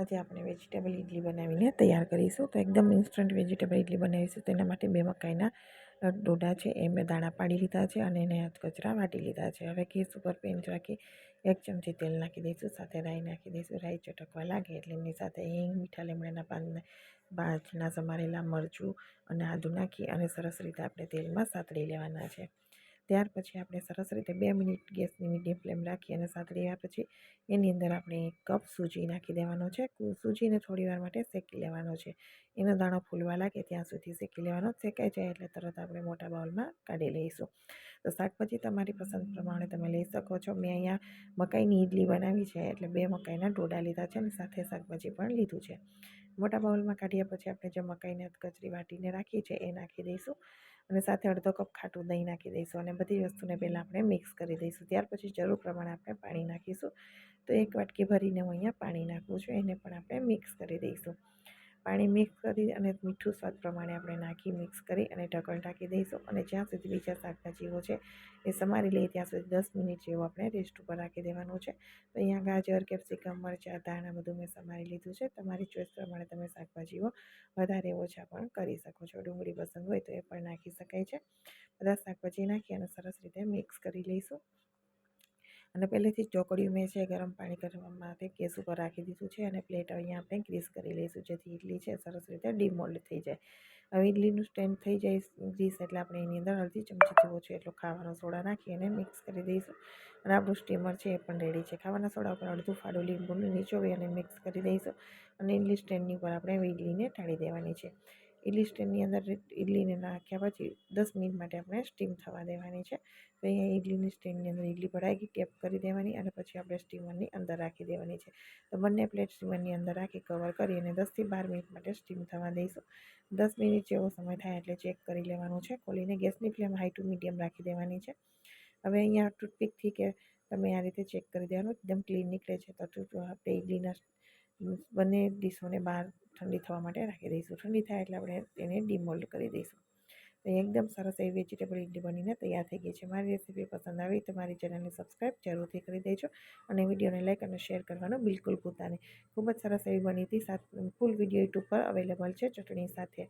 આજે આપણે વેજીટેબલ ઇડલી બનાવીને તૈયાર કરીશું. તો એકદમ ઇન્સ્ટન્ટ વેજીટેબલ ઇડલી બનાવીશું. તેના માટે 2 મકાઈના ડોડા છે એ મેં દાણા પાડી લીધા છે અને એને કચરા વાટી લીધા છે. હવે ગેસ ઉપર પેન રાખી 1 ચમચી તેલ નાખી દઈશું, સાથે રાઈ નાખી દઈશું. રાઈ ચટકવા લાગે એટલે એની સાથે હિંગ, મીઠા લીમડાના પાન, ઝીણા સમારેલા મરચું અને આદું નાખી અને સરસ રીતે આપણે તેલમાં સાતળી લેવાના છે. ત્યાર પછી આપણે સરસ રીતે 2 મિનિટ ગેસની મીડિયમ ફ્લેમ રાખી અને સાતળ્યા પછી એની અંદર આપણે 1 કપ સૂજી નાખી દેવાનો છે. સૂજીને થોડીવાર માટે શેકી લેવાનો છે. એનો દાણો ફૂલવા લાગે ત્યાં સુધી શેકી લેવાનો. શેકાઈ જાય એટલે તરત આપણે મોટા બાઉલમાં કાઢી લઈશું. તો શાકભાજી તમારી પસંદ પ્રમાણે તમે લઈ શકો છો. મેં અહીંયા મકાઈની ઇડલી બનાવી છે એટલે 2 મકાઈના ડોડા લીધા છે અને સાથે શાકભાજી પણ લીધું છે. મોટા બાઉલમાં કાઢ્યા પછી આપણે જે મકાઈને કચરી વાટીને રાખી છે એ નાખી દઈશું અને સાથે અડધો કપ ખાટું દહીં નાખી દઈશું અને બધી વસ્તુને પહેલાં આપણે મિક્સ કરી દઈશું. ત્યાર પછી જરૂર પ્રમાણે આપણે પાણી નાખીશું. તો 1 વાટકી ભરીને હું અહીંયા પાણી નાખું છું. એને પણ આપણે મિક્સ કરી દઈશું. પાણી મિક્સ કરી અને મીઠું સ્વાદ પ્રમાણે આપણે નાખી મિક્સ કરી અને ઢાંકણ ઢાંકી દઈશું અને જ્યાં સુધી બીજા શાકભાજીઓ છે એ સમારી લઈએ ત્યાં સુધી 10 મિનિટ જેવું આપણે રેસ્ટ ઉપર રાખી દેવાનું છે. તો અહીંયા ગાજર, કેપ્સિકમ, મરચાં, ધાણા બધું મેં સમારી લીધું છે. તમારી ચોઈસ પ્રમાણે તમે શાકભાજીઓ વધારે ઓછા પણ કરી શકો છો. ડુંગળી પસંદ હોય તો એ પણ નાખી શકાય છે. બધા શાકભાજી નાખી અને સરસ રીતે મિક્સ કરી લઈશું અને પહેલેથી જ ઢોકળિયું મેં છે ગરમ પાણી કરવા માટે ગેસ ઉપર રાખી દીધું છે અને પ્લેટ અહીંયા આપણે ગ્રીસ કરી લઈશું જેથી ઇડલી છે સરસ રીતે ડીમોલ્ડ થઈ જાય. હવે ઇડલીનું સ્ટેન્ડ થઈ જાય ગ્રીસ એટલે આપણે એની અંદર અડધી ચમચી જેવો છે એટલો ખાવાનો સોડા નાખી અને મિક્સ કરી દઈશું અને આપણું સ્ટીમર છે એ પણ રેડી છે. ખાવાના સોડા ઉપર અડધું ફાડું લીંબુનું નીચોવી અને મિક્સ કરી દઈશું અને ઇડલી સ્ટેન્ડની ઉપર આપણે ઇડલીને ઢાળી દેવાની છે. ઇડલી સ્ટેન્ડની અંદર ઇડલીને નાખ્યા પછી 10 મિનિટ માટે આપણે સ્ટીમ થવા દેવાની છે. તો અહીંયા ઇડલીની સ્ટેન્ડની અંદર ઇડલી ભરાઈ ગઈ, ટેપ કરી દેવાની અને પછી આપણે સ્ટીમરની અંદર રાખી દેવાની છે. તો બંને પ્લેટ સ્ટીમરની અંદર રાખી કવર કરી અને 10 થી 12 મિનિટ માટે સ્ટીમ થવા દઈશું. 10 મિનિટ જેવો સમય થાય એટલે ચેક કરી લેવાનું છે. ખોલીને ગેસની ફ્લેમ હાઈ ટુ મીડિયમ રાખી દેવાની છે. હવે અહીંયા ટૂથપીકથી કે તમે આ રીતે ચેક કરી દેવાનું એકદમ ક્લીન નીકળે છે તો આપણે ઇડલીના બંને ડીશોને બહાર ઠંડી થવા માટે રાખી દઈશું. ઠંડી થાય એટલે આપણે એને ડીમોલ્ડ કરી દઈશું. તો એકદમ સરસ એવી વેજીટેબલ ઇડલી બનીને તૈયાર થઈ ગઈ છે. મારી રેસીપી પસંદ આવી તો મારી ચેનલને સબસ્ક્રાઈબ જરૂરથી કરી દેજો અને વિડીયોને લાઈક અને શેર કરવાનું બિલકુલ ભૂલતા નહીં. ખૂબ જ સરસ એવી બની હતી. ફૂલ વિડીયો યુટ્યુબ પર અવેલેબલ છે ચટણી સાથે.